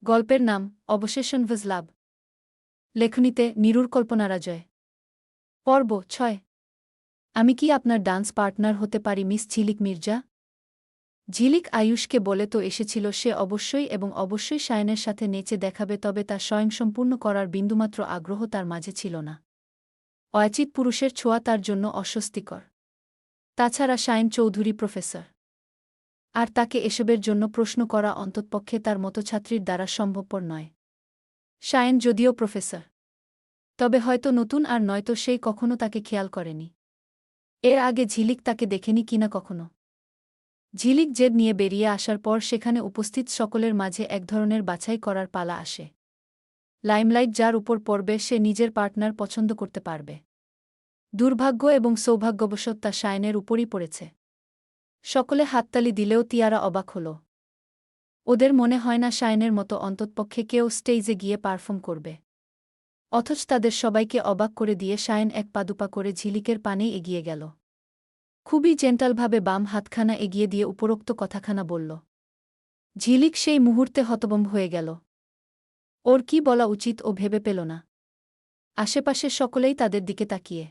গল্পের নাম অবসেশন ওয়াজ লাভ। লেখনীতে নিরুর কল্পনারাজয়। পর্ব ৬। আমি কি আপনার ডান্স পার্টনার হতে পারি মিস ঝিলিক মির্জা? ঝিলিক আয়ুষকে বলে তো এসেছিল সে অবশ্যই এবং অবশ্যই শায়নের সাথে নেচে দেখাবে, তবে তা স্বয়ংসম্পূর্ণ করার বিন্দুমাত্র আগ্রহ তার মাঝে ছিল না। অয়াচিত পুরুষের ছোঁয়া তার জন্য অস্বস্তিকর। তাছাড়া শায়ন চৌধুরী প্রফেসর, আর তাকে এসবের জন্য প্রশ্ন করা অন্ততপক্ষে তার মতো ছাত্রীর দ্বারা সম্ভবপর নয়। শায়ন যদিও প্রফেসর, তবে হয়তো নতুন আর নয়তো সেই কখনো তাকে খেয়াল করেনি। এর আগে ঝিলিক তাকে দেখেনি কিনা কখনো। ঝিলিক জেদ নিয়ে বেরিয়ে আসার পর সেখানে উপস্থিত সকলের মাঝে এক ধরনের বাছাই করার পালা আসে। লাইমলাইট যার উপর পড়বে সে নিজের পার্টনার পছন্দ করতে পারবে। দুর্ভাগ্য এবং সৌভাগ্যবশত তা শায়নের উপরই পড়েছে। সকলে হাততালি দিলেও তিয়ারা অবাক হল। ওদের মনে হয় না শায়নের মতো অন্ততপক্ষে কেউ স্টেজে গিয়ে পারফর্ম করবে। অথচ তাদের সবাইকে অবাক করে দিয়ে শায়ন এক পাদুপা করে ঝিলিকের পানেই এগিয়ে গেল। খুবই জেন্টালভাবে বাম হাতখানা এগিয়ে দিয়ে উপরোক্ত কথাখানা বলল। ঝিলিক সেই মুহূর্তে হতভম্ব হয়ে গেল। ওর কি বলা উচিত ও ভেবে পেল না। আশেপাশের সকলেই তাদের দিকে তাকিয়ে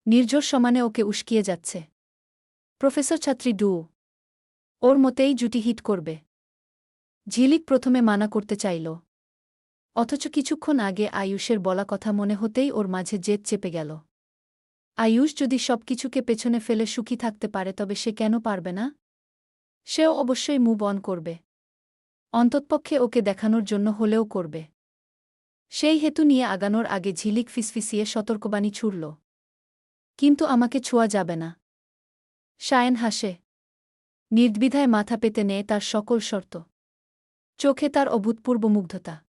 নির্ঝর সমানে ওকে উস্কিয়ে যাচ্ছে। প্রফেসর ছাত্রী ডু, ওর মতেই জুটি হিট করবে। ঝিলিক প্রথমে মানা করতে চাইল, অথচ কিছুক্ষণ আগে আয়ুষের বলা কথা মনে হতেই ওর মাঝে জেদ চেপে গেল। আয়ুষ যদি সবকিছুকে পেছনে ফেলে সুখী থাকতে পারে তবে সে কেন পারবে না? সেও অবশ্যই মুভ অন করবে। অন্ততপক্ষে ওকে দেখানোর জন্য হলেও করবে। সেই হেতু নিয়ে আগানোর আগে ঝিলিক ফিসফিসিয়ে সতর্কবাণী ছুড়ল। কিন্তু আমাকে ছোঁয়া যাবে না। শায়ন হাসে। নির্দ্বিধায় মাথা পেতে নেয় তার সকল শর্ত। চোখে তার অভূতপূর্ব মুগ্ধতা।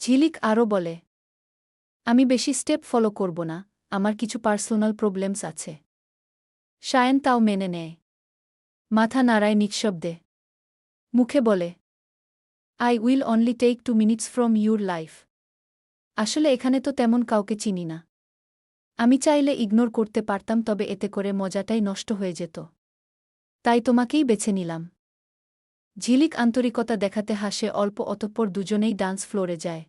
ঝিলিক আরও বলে, আমি বেশি স্টেপ ফলো করব না, আমার কিছু পার্সোনাল প্রবলেমস আছে। শায়ন তাও মেনে নেয়। মাথা নাড়ায় নিঃশব্দে। মুখে বলে, I will only take 2 minutes from your life. আসলে এখানে তো তেমন কাউকে চিনি না। আমি চাইলে ইগনোর করতে পারতাম, তবে এতে করে মজাটাই নষ্ট হয়ে যেত। তাই তোমাকেই বেছে নিলাম। ঝিলিক আন্তরিকতা দেখাতে হাসে অল্প, অতঃপর দুজনেই ডান্স ফ্লোরে যায়।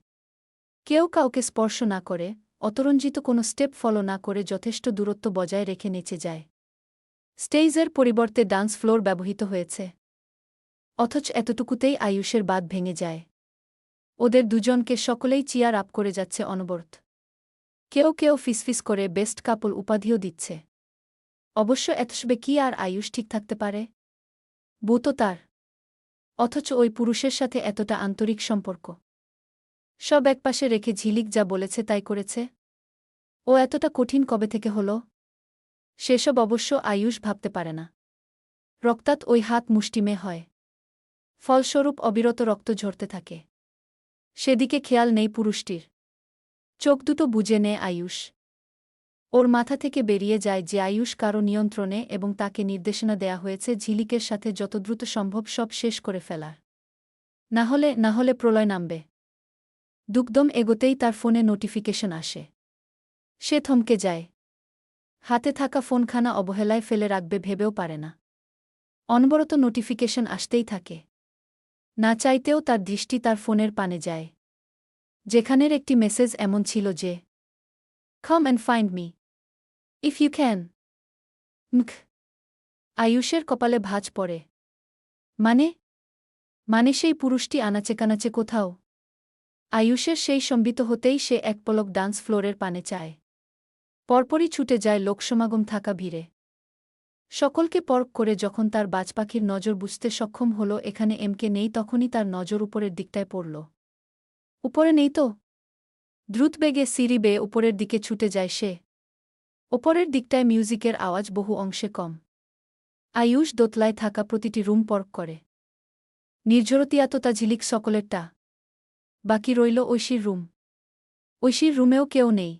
কেউ কাউকে স্পর্শ না করে, অতরঞ্জিত কোনো স্টেপ ফলো না করে যথেষ্ট দূরত্ব বজায় রেখে নেচে যায়। স্টেজের পরিবর্তে ডান্স ফ্লোর ব্যবহৃত হয়েছে। অথচ এতটুকুতেই আয়ুষের বাঁধ ভেঙে যায়। ওদের দুজনকে সকলেই চিয়ার আপ করে যাচ্ছে অনবরত। কেউ কেউ ফিসফিস করে বেস্ট কাপল উপাধিও দিচ্ছে। অবশ্য এতসবে কি আর আয়ুষ ঠিক থাকতে পারে? বউ তো তার। অথচ ওই পুরুষের সাথে এতটা আন্তরিক সম্পর্ক। সব একপাশে রেখে ঝিলিক যা বলেছে তাই করেছে। ও এতটা কঠিন কবে থেকে হল? সেসব অবশ্য আয়ুষ ভাবতে পারে না। রক্তাত ওই হাত মুষ্টিমে হয়। ফলস্বরূপ অবিরত রক্ত ঝরতে থাকে। সেদিকে খেয়াল নেই পুরুষটির। চোখ দুটো বুজে নেয় আয়ুষ। ওর মাথা থেকে বেরিয়ে যায় যে আয়ুষ কারো নিয়ন্ত্রণে এবং তাকে নির্দেশনা দেয়া হয়েছে ঝিলিকের সাথে যত দ্রুত সম্ভব সব শেষ করে ফেলার। না হলে প্রলয় নামবে। দুকদম এগোতেই তার ফোনে নোটিফিকেশন আসে। সে থমকে যায়। হাতে থাকা ফোনখানা অবহেলায় ফেলে রাখবে ভেবেও পারে না। অনবরত নোটিফিকেশন আসতেই থাকে। না চাইতেও তার দৃষ্টি তার ফোনের পানে যায়। যেখানের একটি মেসেজ এমন ছিল যে, come and find me if you can. আয়ুষের কপালে ভাঁজ পড়ে। মানে সেই পুরুষটি আনাচে-কানাচে কোথাও। আয়ুষের সেই সম্বিত হতেই সে এক পলক ডান্স ফ্লোরের পানে চায়। পরপরই ছুটে যায় লোকসমাগম থাকা ভিড়ে। সকলকে পরখ করে যখন তার বাজপাখির নজর বুঝতে সক্ষম হল এখানে এমকে নেই, তখনই তার নজর উপরের দিকটায় পড়ল। উপরে নেই তো? দ্রুতবেগে সিঁড়ি বেয়ে উপরের দিকে ছুটে যায় সে। ওপরের দিকটায় মিউজিকের আওয়াজ বহু অংশে কম। আয়ুষ দোতলায় থাকা প্রতিটি রুম পরখ করে। নির্ঝরতিয়াততা ঝিলিক সকলেরটা। বাকি রইল ঐশীর রুম। ঐশীর রুমেও কেউ নেই।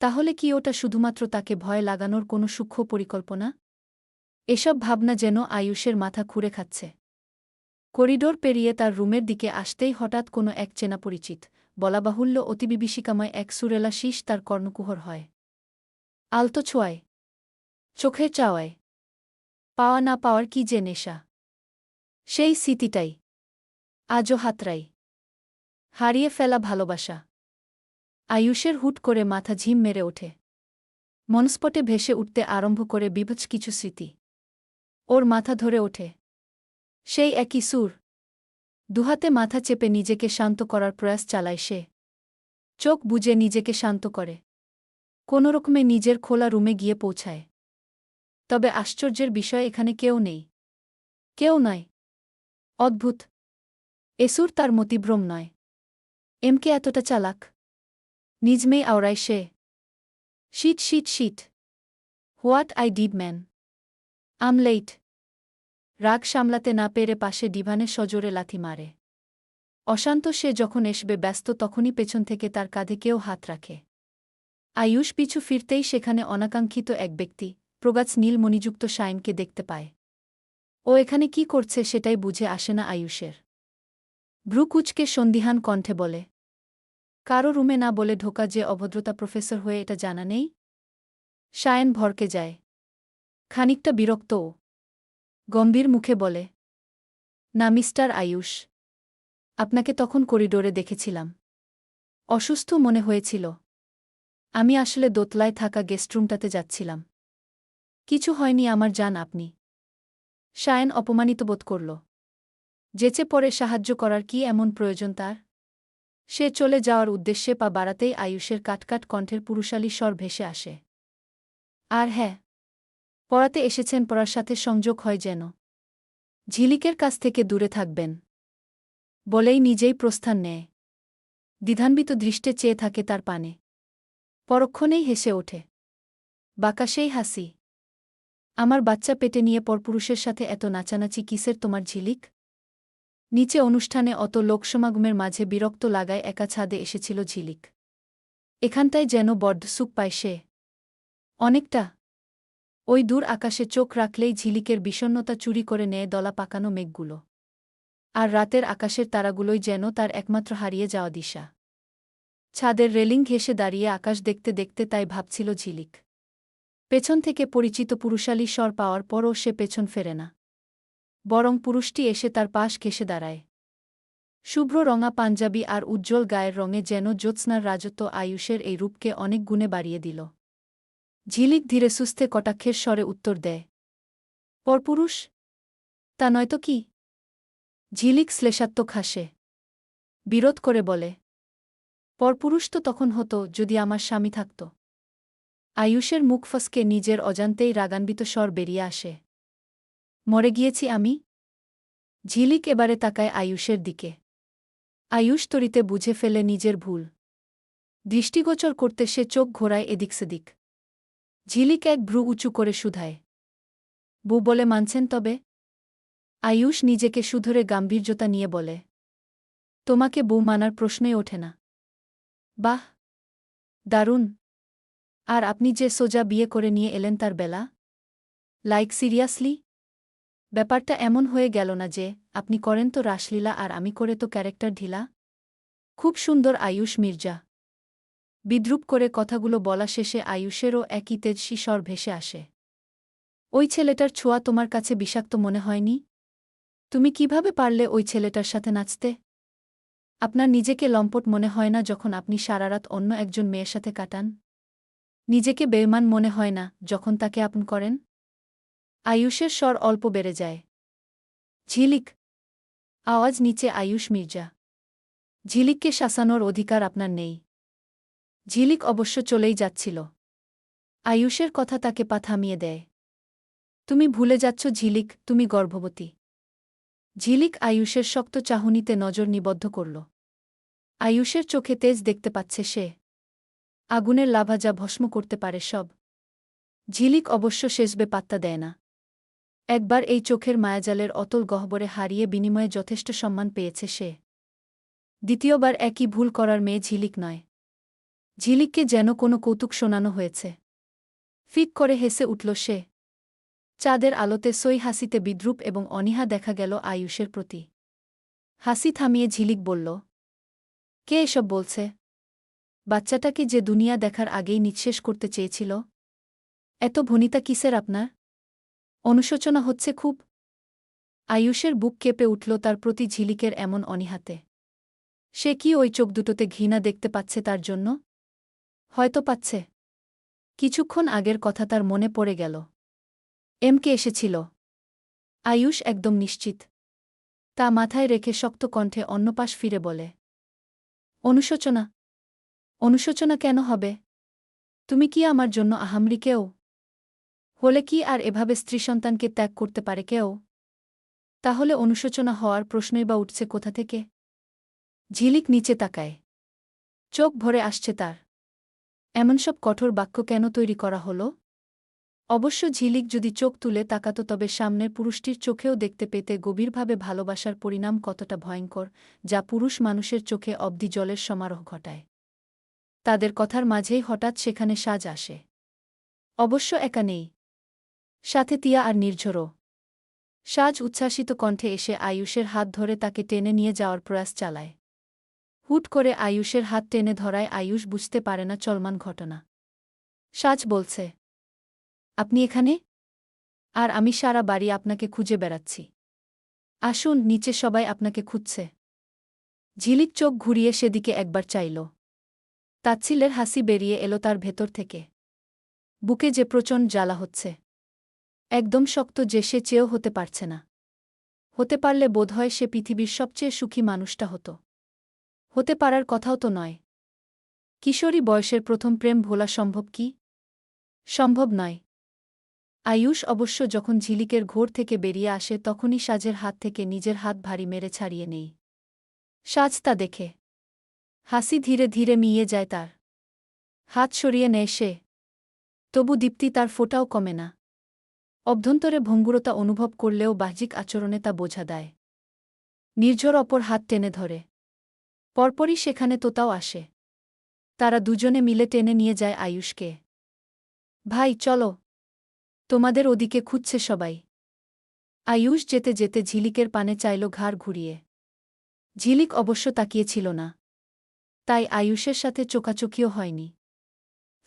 তাহলে কি ওটা শুধুমাত্র তাকে ভয় লাগানোর কোনো সূক্ষ্ম পরিকল্পনা? এসব ভাবনা যেন আয়ুষের মাথা খুঁড়ে খাচ্ছে। করিডোর পেরিয়ে তার রুমের দিকে আসতেই হঠাৎ কোনো এক চেনা পরিচিত, বলাবাহুল্য অতিবিভীষিকাময় এক সুরেলা শীষ তার কর্ণকুহর হয়। আলতো ছোঁয়ায়, চোখের চাওয়ায়, পাওয়া না পাওয়ার কি যে নেশা। সেই স্মৃতিটাই। আজও হাতড়াই। হারিয়ে ফেলা ভালোবাসা। আয়ুষের হুট করে মাথা ঝিম মেরে ওঠে। মনস্পটে ভেসে উঠতে আরম্ভ করে বিভৎস কিছু স্মৃতি। ওর মাথা ধরে ওঠে সেই একই সুর। দুহাতে মাথা চেপে নিজেকে শান্ত করার প্রয়াস চালায় সে। চোখ বুজে নিজেকে শান্ত করে কোনোরকমে নিজের খোলা রুমে গিয়ে পৌঁছায়। তবে আশ্চর্যের বিষয় এখানে কেউ নেই। কেউ নয়। অদ্ভুত। এসুর তার মতিভ্রম নয়। এমকে এতটা চালাক। নিজ মেয়ে আওড়ায় সে। Shit shit shit. What I did man. I'm late. রাগ সামলাতে না পেরে পাশে ডিভানে সজোরে লাথি মারে। অশান্ত সে যখন এসবে ব্যস্ত তখনই পেছন থেকে তার কাঁধে কেউ হাত রাখে। আয়ুষ পিছু ফিরতেই সেখানে অনাকাঙ্ক্ষিত এক ব্যক্তি, প্রগাছ নীল মণিযুক্ত শাইনকে দেখতে পায়। ও এখানে কি করছে সেটাই বুঝে আসে না আয়ুষের। ভ্রুকুচকে সন্দিহান কণ্ঠে বলে, কারো রুমে না বলে ঢোকা যে অভদ্রতা, প্রফেসর হয়ে এটা জানা নেই? শায়ন ভরকে যায়। খানিকটা বিরক্তও। গম্ভীর মুখে বলে, না মিস্টার আয়ুষ, আপনাকে তখন করিডোরে দেখেছিলাম। অসুস্থ মনে হয়েছিল। আমি আসলে দোতলায় থাকা গেস্টরুমটাতে যাচ্ছিলাম। কিছু হয়নি আমার, যান আপনি। শায়ন অপমানিত বোধ করল। যেচে পড়ে সাহায্য করার কি এমন প্রয়োজন তার? সে চলে যাওয়ার উদ্দেশ্যে পা বাড়াতেই আয়ুষের কাটকাট কণ্ঠের পুরুষালী স্বর ভেসে আসে। আর হ্যাঁ, পড়াতে এসেছেন, পড়ার সাথে সংযোগ হয় যেন। ঝিলিকের কাছ থেকে দূরে থাকবেন বলেই নিজেই প্রস্থান নেয়। দ্বিধান্বিত দৃষ্টে চেয়ে থাকে তার পানে। পরক্ষণেই হেসে ওঠে। বাঁকা সেই হাসি। আমার বাচ্চা পেটে নিয়ে পরপুরুষের সাথে এত নাচানাচি কিসের তোমার ঝিলিক? নিচে অনুষ্ঠানে অত লোকসমাগমের মাঝে বিরক্ত লাগায় একা ছাদে এসেছিল ঝিলিক। এখানটায় যেন বড্ড সুখ পায় সে। অনেকটা। ওই দূর আকাশে চোখ রাখলেই ঝিলিকের বিষণ্ণতা চুরি করে নেয় দলা পাকানো মেঘগুলো। আর রাতের আকাশের তারাগুলোই যেন তার একমাত্র হারিয়ে যাওয়া দিশা। ছাদের রেলিং ঘেঁষে দাঁড়িয়ে আকাশ দেখতে দেখতে তাই ভাবছিল ঝিলিক। পেছন থেকে পরিচিত পুরুষালী স্বর পাওয়ার পরও সে পেছন ফেরে না। বরং পুরুষটি এসে তার পাশ ঘেঁষে দাঁড়ায়। শুভ্র রঙা পাঞ্জাবি আর উজ্জ্বল গায়ের রঙে যেন জ্যোৎস্নার রাজত্ব আয়ুষের এই রূপকে অনেক গুণে বাড়িয়ে দিল। ঝিলিক ধীরে সুস্থে কটাক্ষের স্বরে উত্তর দেয়, পরপুরুষ? তা নয়তো কি? ঝিলিক শ্লেষাত্মক হাসে। বিরোধ করে বলে, পরপুরুষ তো তখন হতো যদি আমার স্বামী থাকত। আয়ুষের মুখ ফসকে নিজের অজান্তেই রাগান্বিত স্বর বেরিয়ে আসে। মরে গিয়েছি আমি? ঝিলিক এবারে তাকায় আয়ুষের দিকে। আয়ুষ তরিতে বুঝে ফেলে নিজের ভুল। দৃষ্টিগোচর করতে সে চোখ ঘোরায় এদিক সেদিক। ঝিলিক এক ভ্রু উঁচু করে শুধায়, বউ বলে মানছেন তবে? আয়ুষ নিজেকে শুধরে গাম্ভীর্যতা নিয়ে বলে, তোমাকে বউ মানার প্রশ্নই ওঠে না। বাহ, দারুণ। আর আপনি যে সোজা বিয়ে করে নিয়ে এলেন তার বেলা? Like seriously? ব্যাপারটা এমন হয়ে গেল না যে আপনি করেন তো রাসলীলা আর আমি করে তো ক্যারেক্টার ঢিলা? খুব সুন্দর আয়ুষ মির্জা। বিদ্রূপ করে কথাগুলো বলা শেষে আয়ুষেরও একই তেজস্বী স্বর ভেসে আসে। ওই ছেলেটার ছোঁয়া তোমার কাছে বিষাক্ত মনে হয়নি? তুমি কিভাবে পারলে ওই ছেলেটার সাথে নাচতে? আপনার নিজেকে লম্পট মনে হয় না যখন আপনি সারারাত অন্য একজন মেয়ের সাথে কাটান? নিজেকে বেঈমান মনে হয় না যখন তাকে আপন করেন? আয়ুষের স্বর অল্প বেড়ে যায়। ঝিলিক। আওয়াজ নিচে আয়ুষ মির্জা। ঝিলিককে শাসানোর অধিকার আপনার নেই। ঝিলিক অবশ্য চলেই যাচ্ছিল। আয়ুষের কথা তাকে পা থামিয়ে দেয়। তুমি ভুলে যাচ্ছ ঝিলিক, তুমি গর্ভবতী। ঝিলিক আয়ুষের শক্ত চাহনিতে নজর নিবদ্ধ করল। আয়ুষের চোখে তেজ দেখতে পাচ্ছে সে। আগুনের লাভা যা ভস্ম করতে পারে সব। ঝিলিক অবশ্য শেষবে পাত্তা দেয় না। একবার এই চোখের মায়াজালের অতল গহ্বরে হারিয়ে বিনিময়ে যথেষ্ট সম্মান পেয়েছে সে। দ্বিতীয়বার একই ভুল করার মেয়ে ঝিলিক নয়। ঝিলিককে যেন কোনো কৌতুক শোনানো হয়েছে। ফিক করে হেসে উঠল সে। চাঁদের আলোতে সই হাসিতে বিদ্রূপ এবং অনীহা দেখা গেল আয়ুষের প্রতি। হাসি থামিয়ে ঝিলিক বলল, কে এসব বলছে? বাচ্চাটাকে যে দুনিয়া দেখার আগেই নিঃশেষ করতে চেয়েছিল? এত ভনিতা কিসের আপনার? অনুশোচনা হচ্ছে খুব? আয়ুষের বুক কেঁপে উঠল তার প্রতি ঝিলিকের এমন অনীহাতে। সে কি ওই চোখ দুটোতে ঘৃণা দেখতে পাচ্ছে তার জন্য? হয়তো পাচ্ছে। কিছুক্ষণ আগের কথা তার মনে পড়ে গেল। এমকে এসেছিল। আয়ুষ একদম নিশ্চিত। তা মাথায় রেখে শক্ত কণ্ঠে অন্যপাশ ফিরে বলে, অনুশোচনা? অনুশোচনা কেন হবে? তুমি কি আমার জন্য আহামরি কেউ? হলে কি আর এভাবে স্ত্রী সন্তানকে ত্যাগ করতে পারে কেউ? তাহলে অনুশোচনা হওয়ার প্রশ্নই বা উঠছে কোথা থেকে? ঝিলিক নিচে তাকায়। চোখ ভরে আসছে তার। এমন সব কঠোর বাক্য কেন তৈরি করা হলো? অবশ্য ঝিলিক যদি চোখ তুলে তাকাত তবে সামনের পুরুষটির চোখেও দেখতে পেতে গভীরভাবে ভালোবাসার পরিণাম কতটা ভয়ঙ্কর, যা পুরুষ মানুষের চোখে অবধি জলের সমারোহ ঘটায়। তাদের কথার মাঝেই হঠাৎ সেখানে সাজ আসে। অবশ্য একা নেই। সাথে তিয়া আর নির্ঝরও। সাজ উচ্ছ্বাসিত কণ্ঠে এসে আয়ুষের হাত ধরে তাকে টেনে নিয়ে যাওয়ার প্রয়াস চালায়। হুট করে আয়ুষের হাত টেনে ধরায় আয়ুষ বুঝতে পারে না চলমান ঘটনা। সাজ বলছে, আপনি এখানে? আর আমি সারা বাড়ি আপনাকে খুঁজে বেড়াচ্ছি। আসুন, নিচে সবাই আপনাকে খুঁজছে। ঝিলিক চোখ ঘুরিয়ে সেদিকে একবার চাইল। তাচ্ছিলের হাসি বেরিয়ে এলো তার ভেতর থেকে। বুকে যে প্রচণ্ড জ্বালা হচ্ছে। একদম শক্ত যে সে চেয়েও হতে পারছে না। হতে পারলে বোধহয় সে পৃথিবীর সবচেয়ে সুখী মানুষটা হতো। হতে পারার কথাও তো নয়। কিশোরী বয়সের প্রথম প্রেম ভোলা সম্ভব কি? সম্ভব নয়। আয়ুষ অবশ্য যখন ঝিলিকের ঘোর থেকে বেরিয়ে আসে তখনই সাজের হাত থেকে নিজের হাত ভারী মেরে ছাড়িয়ে নেই। সাজ তা দেখে। হাসি ধীরে ধীরে মিইয়ে যায় তার। হাত সরিয়ে নেয় সে। তবু দীপ্তি তার ফোঁটাও কমে না। অভ্যন্তরে ভঙ্গুরতা অনুভব করলেও বাহ্যিক আচরণে তা বোঝা দেয়। নির্ঝর অপর হাত টেনে ধরে। পরপরই সেখানে তোতাও আসে। তারা দুজনে মিলে টেনে নিয়ে যায় আয়ুষকে। ভাই চলো, তোমাদের ওদিকে খুঁজছে সবাই। আয়ুষ যেতে যেতে ঝিলিকের পানে চাইল ঘাড় ঘুরিয়ে। ঝিলিক অবশ্য তাকিয়েছিল না। তাই আয়ুষের সাথে চোখাচোখিও হয়নি।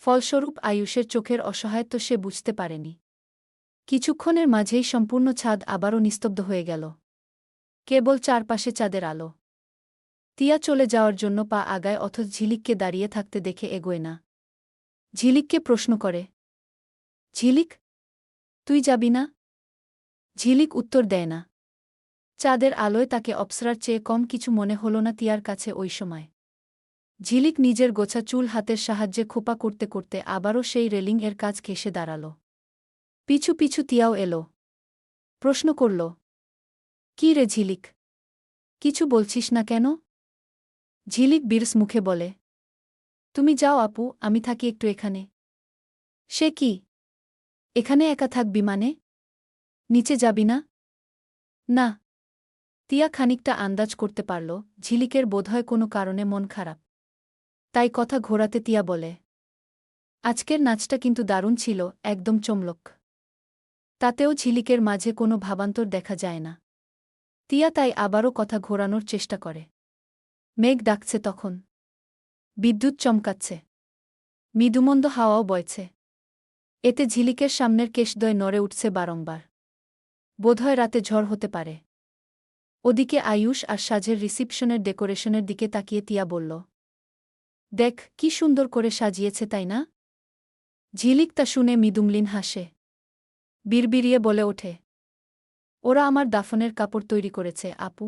ফলস্বরূপ আয়ুষের চোখের অসহায়ত্ব সে বুঝতে পারেনি। কিছুক্ষণের মাঝেই সম্পূর্ণ ছাদ আবারও নিস্তব্ধ হয়ে গেল। কেবল চারপাশে চাঁদের আলো। তিয়া চলে যাওয়ার জন্য পা আগায় অথচ ঝিলিককে দাঁড়িয়ে থাকতে দেখে এগোয় না। ঝিলিককে প্রশ্ন করে, ঝিলিক, তুই যাবি না? ঝিলিক উত্তর দেয় না। চাঁদের আলোয় তাকে অপ্সরার চেয়ে কম কিছু মনে হল না তিয়ার কাছে ওই সময়। ঝিলিক নিজের গোছা চুল হাতের সাহায্যে খোপা করতে করতে আবারও সেই রেলিং এর কাজ ঘেঁষে দাঁড়াল। পিছু পিছু তিয়াও এল। প্রশ্ন করল, কি রে ঝিলিক, কিছু বলছিস না কেন? ঝিলিক বিরস মুখে বলে, তুমি যাও আপু, আমি থাকি একটু এখানে। সে কি? এখানে একা থাকবি মানে? নিচে যাবি না? না। তিয়া খানিকটা আন্দাজ করতে পারল ঝিলিকের বোধহয় কোনো কারণে মন খারাপ। তাই কথা ঘোরাতে তিয়া বলে, আজকের নাচটা কিন্তু দারুণ ছিল, একদম চমলক। তাতেও ঝিলিকের মাঝে কোনো ভাবান্তর দেখা যায় না। তিয়া তাই আবারও কথা ঘোরানোর চেষ্টা করে। মেঘ ডাকছে তখন। বিদ্যুৎ চমকাচ্ছে। মৃদুমন্দ হাওয়াও বইছে। এতে ঝিলিকের সামনের কেশদ্বয় নড়ে উঠছে বারংবার। বোধহয় রাতে ঝড় হতে পারে। ওদিকে আয়ুষ আর সাজের রিসিপশনের ডেকোরেশনের দিকে তাকিয়ে তিয়া বলল, দেখ কি সুন্দর করে সাজিয়েছে তাই না? ঝিলিক তা শুনে মৃদুমলিন হাসে। বিড়বিড়িয়ে বলে ওঠে, ওরা আমার দাফনের কাপড় তৈরি করেছে আপু।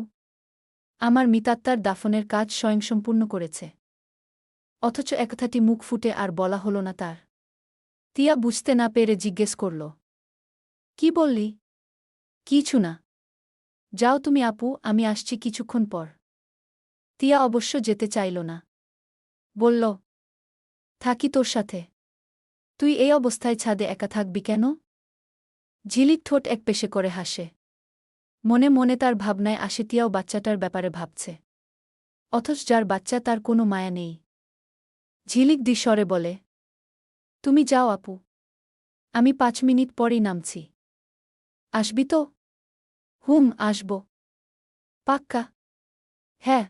আমার মিতাত্মার দাফনের কাজ স্বয়ংসম্পূর্ণ করেছে। অথচ একথাটি মুখ ফুটে আর বলা হল না তার। তিয়া বুঝতে না পেরে জিজ্ঞেস করল, কি বললি? কিছু না। যাও তুমি আপু, আমি আসছি কিছুক্ষণ পর। তিয়া অবশ্য যেতে চাইল না। বলল, থাকি তোর সাথে। তুই এই অবস্থায় ছাদে একা থাকবি কেন? ঝিলিক ঠোঁট একপেশে করে হাসে। মনে মনে তার ভাবনায় আসে তিয়াও বাচ্চাটার ব্যাপারে ভাবছে। অথচ যার বাচ্চা তার কোনো মায়া নেই। ঝিলিক দ্বিস্বরে বলে, তুমি যাও আপু। আমি 5 মিনিট পরই নামছি। আসবি তো? হুম, আসব। পাক্কা? হ্যাঁ।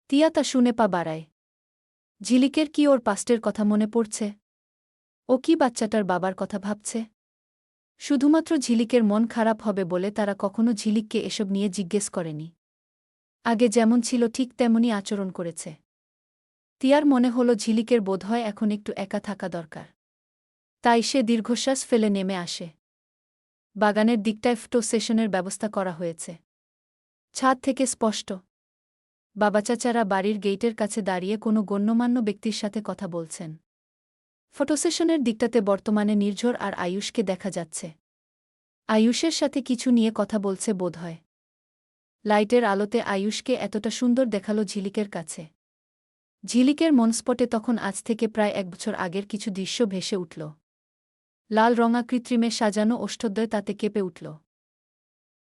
তিয়া তা শুনে পা বাড়ায়। ঝিলিকের কি ওর পাস্টের কথা মনে পড়ছে? ও কি বাচ্চাটার বাবার কথা ভাবছে? শুধুমাত্র ঝিলিকের মন খারাপ হবে বলে তারা কখনো ঝিলিককে এসব নিয়ে জিজ্ঞেস করেনি। আগে যেমন ছিল ঠিক তেমনই আচরণ করেছে। তিয়ার মনে হল ঝিলিকের বোধহয় এখন একটু একা থাকা দরকার। তাই সে দীর্ঘশ্বাস ফেলে নেমে আসে। বাগানের দিকটায় ফটো সেশনের ব্যবস্থা করা হয়েছে। ছাদ থেকে স্পষ্ট বাবা চাচারা বাড়ির গেইটের কাছে দাঁড়িয়ে কোনো গণ্যমান্য ব্যক্তির সাথে কথা বলছেন। ফটোসেশনের দিকটাতে বর্তমানে নির্ঝর আর আয়ুষকে দেখা যাচ্ছে। আয়ুষের সাথে কিছু নিয়ে কথা বলছে বোধহয়। লাইটের আলোতে আয়ুষকে এতটা সুন্দর দেখালো ঝিলিকের কাছে। ঝিলিকের মনস্পটে তখন আজ থেকে প্রায় 1 বছর আগের কিছু দৃশ্য ভেসে উঠল। লাল রঙা কৃত্রিমে সাজানো ওষ্ঠদ্বয় তাতে কেঁপে উঠল।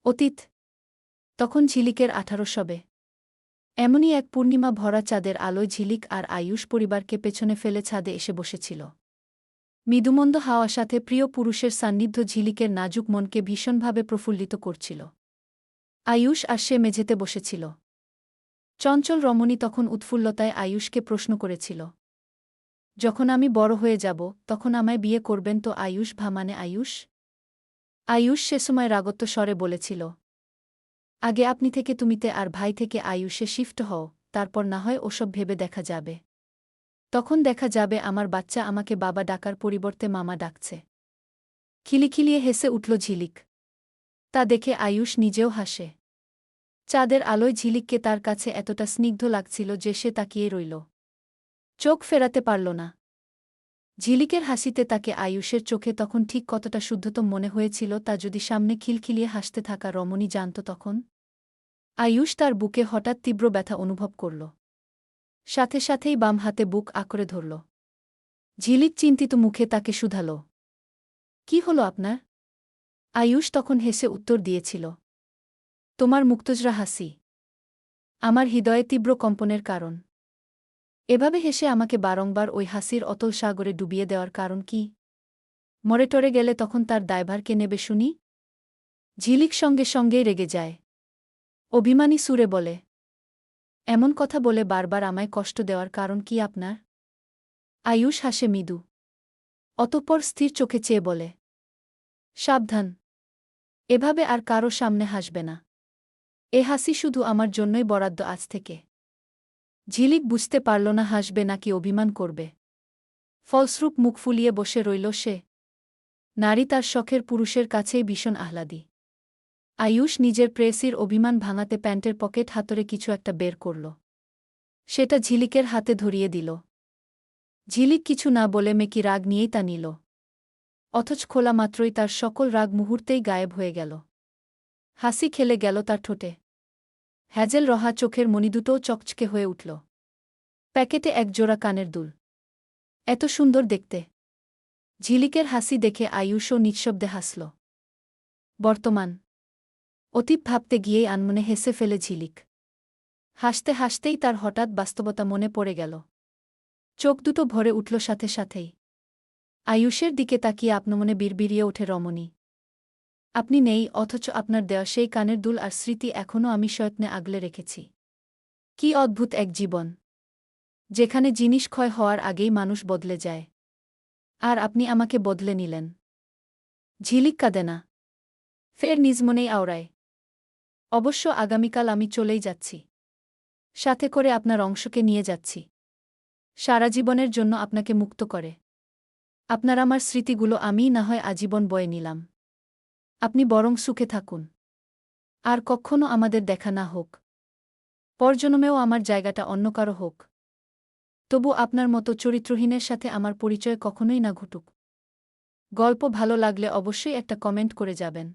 অতীত। তখন ঝিলিকের 18 সবে। এমনই এক পূর্ণিমা ভরা চাঁদের আলোয় ঝিলিক আর আয়ুষ পরিবারকে পেছনে ফেলে ছাদে এসে বসেছিল। মৃদুমন্দ হাওয়ার সাথে প্রিয় পুরুষের সান্নিধ্য ঝিলিকের নাজুক মনকে ভীষণভাবে প্রফুল্লিত করছিল। আয়ুষ আর সে মেঝেতে বসেছিল। চঞ্চল রমণী তখন উৎফুল্লতায় আয়ুষকে প্রশ্ন করেছিল, যখন আমি বড় হয়ে যাব তখন আমায় বিয়ে করবেন তো আয়ুষ মানে আয়ুষ? আয়ুষ সে সময় রাগত্ব স্বরে বলেছিল, আগে আপনি থেকে তুমিতে আর ভাই থেকে আয়ুষে শিফট হও, তারপর না হয় ওসব ভেবে দেখা যাবে। তখন দেখা যাবে আমার বাচ্চা আমাকে বাবা ডাকার পরিবর্তে মামা ডাকছে। খিলিখিলিয়ে হেসে উঠল ঝিলিক। তা দেখে আয়ুষ নিজেও হাসে। চাঁদের আলোয় ঝিলিককে তার কাছে এতটা স্নিগ্ধ লাগছিল যে সে তাকিয়ে রইল। চোখ ফেরাতে পারল না। ঝিলিকের হাসিতে তাকে আয়ুষের চোখে তখন ঠিক কতটা শুদ্ধতম মনে হয়েছিল তা যদি সামনে খিলখিলিয়ে হাসতে থাকা রমণী জানত তখন। আয়ুষ তার বুকে হঠাৎ তীব্র ব্যথা অনুভব করল। সাথে সাথেই বাম হাতে বুক আঁকড়ে ধরল। ঝিলিক চিন্তিত মুখে তাকে শুধাল, কি হলো আপনার? আয়ুষ তখন হেসে উত্তর দিয়েছিল, তোমার মুক্তজরা হাসি আমার হৃদয়ে তীব্র কম্পনের কারণ। এভাবে হেসে আমাকে বারংবার ওই হাসির অতল সাগরে ডুবিয়ে দেওয়ার কারণ কি? মরে টরে গেলে তখন তার দায়ভার কে নেবে শুনি? ঝিলিক সঙ্গে সঙ্গেই রেগে যায়। অভিমানী সুরে বলে, এমন কথা বলে বারবার আমায় কষ্ট দেওয়ার কারণ কি আপনার? আয়ুষ হাসে মৃদু। অতঃপর স্থির চোখে চেয়ে বলে, সাবধান, এভাবে আর কারো সামনে হাসবে না। এ হাসি শুধু আমার জন্যই বরাদ্দ আজ থেকে। ঝিলিক বুঝতে পারল না হাসবে নাকি অভিমান করবে। ফলস্বরূপ মুখ ফুলিয়ে বসে রইল সে। নারী তার শখের পুরুষের কাছেই ভীষণ আহ্লাদী। আয়ুষ নিজের প্রেয়সীর অভিমান ভাঙাতে প্যান্টের পকেট হাতরে কিছু একটা বের করল। সেটা ঝিলিকের হাতে ধরিয়ে দিল। ঝিলিক কিছু না বলে মেকি রাগ নিয়েই তা নিল। অথচ খোলা মাত্রই তার সকল রাগ মুহূর্তেই গায়েব হয়ে গেল। হাসি খেলে গেল তার ঠোঁটে। হ্যাজেল রহা চোখের মণিদুটোও চকচকে হয়ে উঠল। প্যাকেটে এক জোড়া কানের দুল। এত সুন্দর দেখতে। ঝিলিকের হাসি দেখে আয়ুষও নিঃশব্দে হাসল। বর্তমান অতীত ভাবতে গিয়েই আনমনে হেসে ফেলে ঝিলিক। হাসতে হাসতেই তার হঠাৎ বাস্তবতা মনে পড়ে গেল। চোখ দুটো ভরে উঠল সাথে সাথেই। আয়ুষের দিকে তাকিয়ে আপনমনে বিড়বিড়িয়ে ওঠে রমণী। আপনি নেই, অথচ আপনার দেওয়া সেই কানের দুল আর স্মৃতি এখনও আমি সযত্নে আগলে রেখেছি। কি অদ্ভুত এক জীবন, যেখানে জিনিস ক্ষয় হওয়ার আগেই মানুষ বদলে যায়। আর আপনি আমাকে বদলে নিলেন। ঝিলিক কাঁদে না। ফের নিজ মনেই আওড়ায়। অবশ্য আগামীকাল আমি চলেই যাচ্ছি। সাথে করে আপনার অংশকে নিয়ে যাচ্ছি। সারা জীবনের জন্য আপনাকে মুক্ত করে। আপনার আমার স্মৃতিগুলো আমিই না হয় আজীবন বয়ে নিলাম। আপনি বরং সুখে থাকুন। আর কখনো আমাদের দেখা না হোক। পরজন্মেও আমার জায়গাটা অন্য কারো হোক। তবু আপনার মতো চরিত্রহীনের সাথে আমার পরিচয় কখনোই না ঘটুক। গল্প ভালো লাগলে অবশ্যই একটা কমেন্ট করে যাবেন।